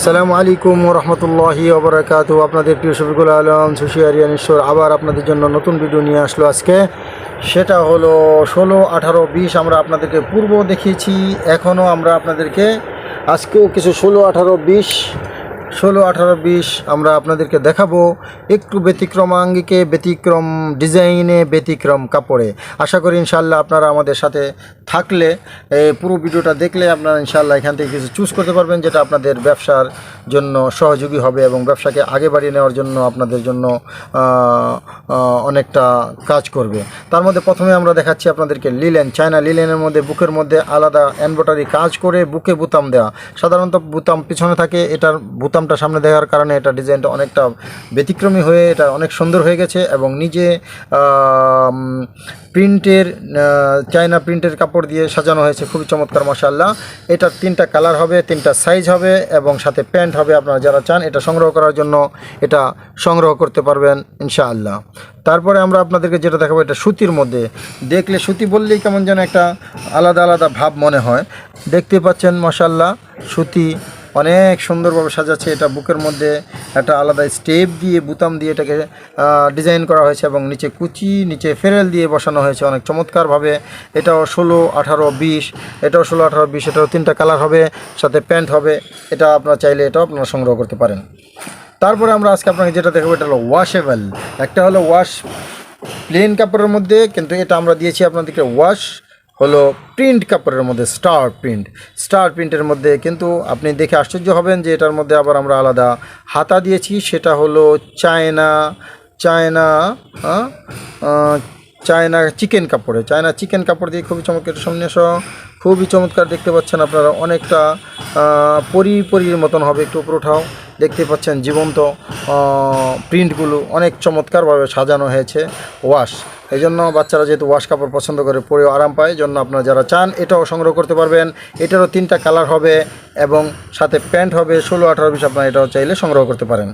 আসসালামু আলাইকুম রহমতুল্লাহি ওবরাকাতু। আপনাদের প্রিয় শফিকুল আলম সুশিয়ারিয়ানিশ্বর আবার আপনাদের জন্য নতুন ভিডিও নিয়ে আসলো আজকে। সেটা হলো 16, 18, 20 আমরা আপনাদেরকে পূর্ব দেখিয়েছি। এখনও আমরা আপনাদেরকে আজকেও কিছু 16, 18, 20 আমরা আপনাদেরকে দেখাবো একটু ব্যতিক্রম আঙ্গিকে, ব্যতিক্রম ডিজাইনে, ব্যতিক্রম কাপড়ে। আশা করি ইনশাআল্লাহ আপনারা আমাদের সাথে থাকলে পুরো ভিডিওটা দেখলে আপনারা ইনশাআল্লাহ এখান থেকে কিছু চুজ করতে পারবেন, যেটা আপনাদের ব্যবসার জন্য সহযোগী হবে এবং ব্যবসাকে আগে বাড়িয়ে নেওয়ার জন্য আপনাদের জন্য অনেকটা কাজ করবে। তার মধ্যে প্রথমে আমরা দেখাচ্ছি আপনাদেরকে লিলেন, চায়না লিলেনের মধ্যে বুকের মধ্যে আলাদা এমব্রয়ডারি কাজ করে বুকে বুতাম দেওয়া। সাধারণত বুতাম পিছনে থাকে, এটার বুতামটা সামনে দেওয়ার কারণে এটা ডিজাইনটা অনেকটা ব্যতিক্রমী হয়ে এটা অনেক সুন্দর হয়ে গেছে এবং নিজে প্রিন্টের চায়না প্রিন্টের কাপড় দিয়ে সাজানো হয়েছে, খুবই চমৎকার মাশাআল্লাহ। এটার 3টা কালার হবে, 3টা সাইজ হবে এবং সাথে প্যান্ট হবে। আপনারা যারা চান এটা সংগ্রহ করার জন্য এটা সংগ্রহ করতে পারবেন ইনশাআল্লাহ। তারপরে আমরা আপনাদেরকে যেটা দেখাবো, এটা সুতির মধ্যে। দেখলে সুতি বললেই কেমন যেন একটা আলাদা আলাদা ভাব মনে হয়। দেখতে পাচ্ছেন মাশাআল্লাহ, সুতি অনেক সুন্দরভাবে সাজাচ্ছে। এটা বুকের মধ্যে একটা আলাদা স্টেপ দিয়ে বুতাম দিয়ে এটাকে ডিজাইন করা হয়েছে এবং নিচে কুচি, নিচে ফেরেল দিয়ে বসানো হয়েছে অনেক চমৎকারভাবে। এটাও 16, 18, 20, এটাও 16, 18, 20, এটাও 3টা কালার হবে, সাথে প্যান্ট হবে। এটা আপনারা চাইলে এটাও আপনারা সংগ্রহ করতে পারেন। তারপরে আমরা আজকে আপনাকে যেটা দেখাবো, এটা হলো ওয়াশেবল। একটা হলো ওয়াশ প্লেন কাপড়ের মধ্যে, কিন্তু এটা আমরা দিয়েছি আপনাদেরকে ওয়াশ হলো প্রিন্ট কাপড়ের মধ্যে, স্টার প্রিন্টের মধ্যে। কিন্তু আপনি দেখে আশ্চর্য হবেন যে এটার মধ্যে আবার আমরা আলাদা হাতা দিয়েছি। সেটা হলো চায়না চিকেন কাপড় দিয়ে খুবই চমৎকার সামনে খুবই চমৎকার দেখতে পাচ্ছেন আপনারা। অনেকটা পরির মতন হবে, একটু উপর উঠাও, দেখতে পাচ্ছেন জীবন্ত প্রিন্টগুলো অনেক চমৎকারভাবে সাজানো হয়েছে। ওয়াশ, এই জন্য বাচ্চারা যেহেতু ওয়াশ কাপড় পছন্দ করে, পরেও আরাম পায়, জন্য আপনারা যারা চান এটাও সংগ্রহ করতে পারবেন। এটারও 3টা কালার হবে এবং সাথে প্যান্ট হবে। 16, 18, 20 আপনারা এটাও চাইলে সংগ্রহ করতে পারেন।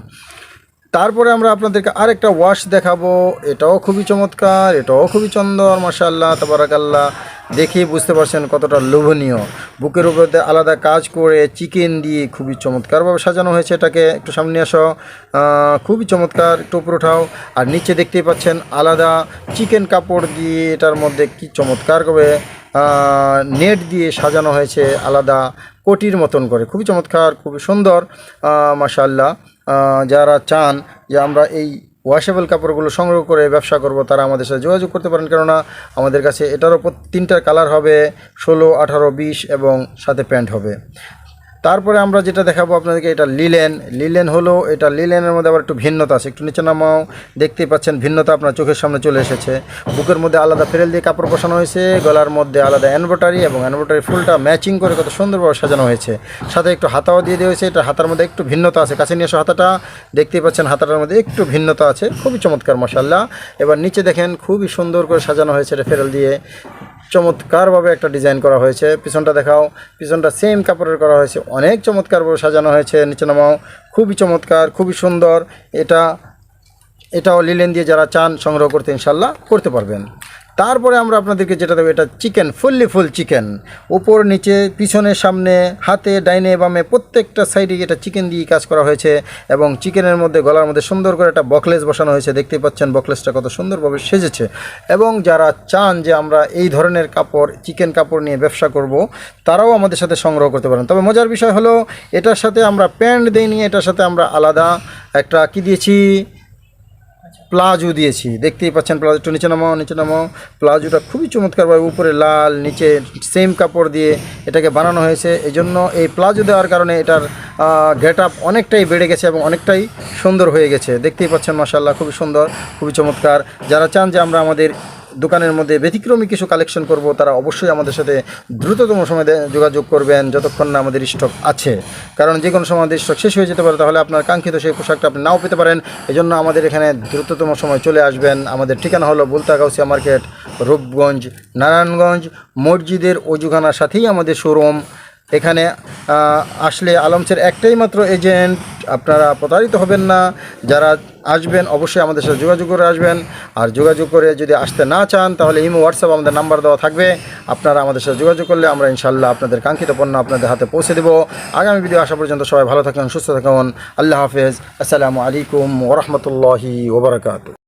তারপরে আমরা আপনাদেরকে আরেকটা ওয়াশ দেখাবো। এটাও খুবই চমৎকার, এটাও খুবই সুন্দর মাশাআল্লাহ তাবারাকাল্লাহ। দেখে বুঝতে পারছেন কতটা লোভনীয়। বুকের উপর আলাদা কাজ করে চিকেন দিয়ে খুবই চমৎকারভাবে সাজানো হয়েছে। এটাকে একটু সামনে আসো, খুবই চমৎকার, একটু উপর উঠাও। আর নিচে দেখতেই পাচ্ছেন আলাদা চিকেন কাপড় দিয়ে এটার মধ্যে কি চমৎকারভাবে নেট দিয়ে সাজানো হয়েছে আলাদা কোটির মতন করে, খুবই চমৎকার, খুবই সুন্দর মাশাআল্লাহ। যারা চান যে আমরা এই ওয়াশেবল কাপড়গুলো সংগ্রহ করে ব্যবসা করব, তারা আমাদের সাথে যোগাযোগ করতে পারেন। কেননা আমাদের কাছে এটারও 3টা কালার হবে, 16, 18, 20 এবং সাথে প্যান্ট হবে। তারপরে আমরা যেটা দেখাবো আপনাদেরকে, এটা লিলেন হলো, এটা লিলেনের মধ্যে আবার একটু ভিন্নতা আছে। একটু নিচে নামাও, দেখতেই পাচ্ছেন ভিন্নতা আপনার চোখের সামনে চলে এসেছে। বুকের মধ্যে আলাদা ফেরেল দিয়ে কাপড় বসানো হয়েছে, গলার মধ্যে আলাদা এমব্রয়ডারি এবং এমব্রয়ডারি ফুলটা ম্যাচিং করে কত সুন্দরভাবে সাজানো হয়েছে। সাথে একটু হাতাও দিয়ে দেওয়া হয়েছে। এটা হাতার মধ্যে একটু ভিন্নতা আছে, কাছে নিয়ে এসো হাতাটা, দেখতেই পাচ্ছেন হাতাটার মধ্যে একটু ভিন্নতা আছে, খুবই চমৎকার মাশাআল্লাহ। এবার নিচে দেখেন খুবই সুন্দর করে সাজানো হয়েছে, এটা ফেরেল দিয়ে চমৎকারভাবে একটা ডিজাইন করা হয়েছে। পিছনটা দেখাও, পিছনটা সেম কাপড়ের করা হয়েছে, অনেক চমৎকারভাবে সাজানো হয়েছে। নিচে নামাও, খুবই চমৎকার, খুবই সুন্দর। এটাও লিলেন দিয়ে যারা চান সংগ্রহ করতে ইনশাল্লাহ করতে পারবেন। তারপরে আমরা আপনাদেরকে যেটা দেবো, এটা চিকেন, ফুল চিকেন, উপর নিচে পিছনে সামনে হাতে ডাইনে বামে প্রত্যেকটা সাইডে এটা চিকেন দিয়ে কাজ করা হয়েছে এবং চিকেনের মধ্যে গলার মধ্যে সুন্দর করে একটা বকলেস বসানো হয়েছে। দেখতেই পাচ্ছেন বকলেসটা কত সুন্দরভাবে সেজেছে। এবং যারা চান যে আমরা এই ধরনের কাপড়, চিকেন কাপড় নিয়ে ব্যবসা করব, তারাও আমাদের সাথে সংগ্রহ করতে পারেন। তবে মজার বিষয় হলো এটার সাথে আমরা প্যান্ট দিইনি, এটার সাথে আমরা আলাদা একটা কি দিয়েছি, প্লাজো দিয়েছি। দেখতেই পাচ্ছেন প্লাজো, একটু নিচে নামাও। প্লাজোটা খুবই চমৎকারভাবে উপরে লাল, নিচে সেম কাপড় দিয়ে এটাকে বানানো হয়েছে। এই জন্য এই প্লাজো দেওয়ার কারণে এটার গেট আপ অনেকটাই বেড়ে গেছে এবং অনেকটাই সুন্দর হয়ে গেছে। দেখতেই পাচ্ছেন মাশাআল্লাহ, খুবই সুন্দর, খুবই চমৎকার। যারা চান যে আমরা আমাদের দোকানের মধ্যে ব্যতিক্রমী কিছু কালেকশন করব, তারা অবশ্যই আমাদের সাথে দ্রুততম সময়ে যোগাযোগ করবেন, যতক্ষণ না আমাদের স্টক আছে। কারণ যে কোনো সময় আমাদের স্টক শেষ হয়ে যেতে পারে, তাহলে আপনার কাঙ্ক্ষিত সেই পোশাকটা আপনি নাও পেতে পারেন। এজন্য আমাদের এখানে দ্রুততম সময় চলে আসবেন। আমাদের ঠিকানা হলো বুলতা গাউসিয়া মার্কেট, রূপগঞ্জ, নারায়ণগঞ্জ মসজিদের অজুখানার সাথেই আমাদের শোরুম। এখানে আসলে আলমসের একটাই মাত্র এজেন্ট, আপনারা প্রতারিত হবেন না। যারা আসবেন অবশ্যই আমাদের সাথে যোগাযোগ করে আসবেন, আর যোগাযোগ করে যদি আসতে না চান তাহলে ইমো হোয়াটসঅ্যাপ আমাদের নাম্বার দেওয়া থাকবে, আপনারা আমাদের সাথে যোগাযোগ করলে আমরা ইনশাআল্লাহ আপনাদের কাঙ্ক্ষিত পণ্য আপনাদের হাতে পৌঁছে দেবো। আগামী ভিডিও আসা পর্যন্ত সবাই ভালো থাকুন, সুস্থ থাকুন। আল্লাহ হাফেজ। আসসালামু আলাইকুম ওয়া রাহমাতুল্লাহি ওয়া বারাকাতুহু।